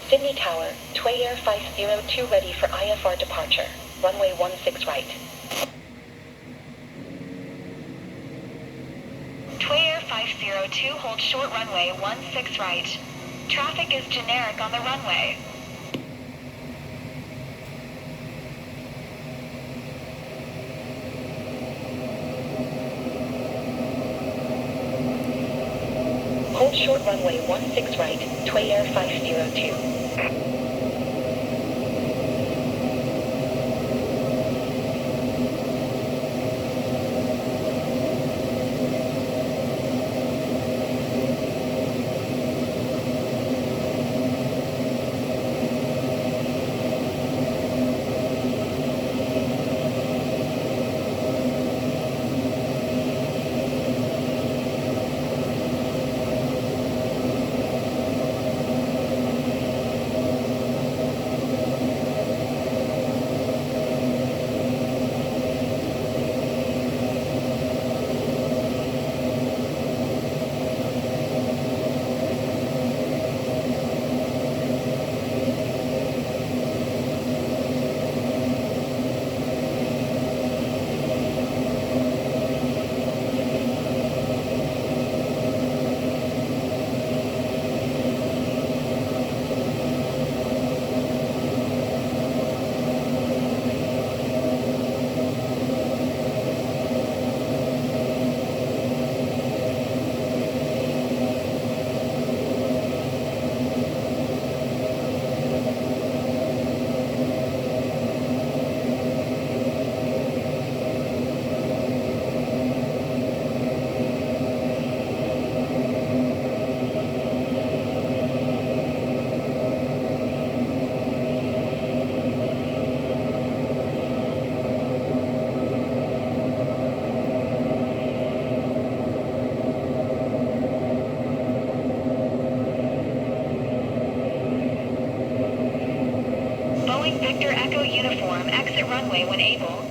Sydney Tower, Tway Air 502 ready for IFR departure. Runway 16 right. Tway Air 502 hold short runway 16 right. Traffic is generic on the runway. Hold short runway 16 right, Tway Air 502. Boeing Victor Echo Uniform, exit runway when able.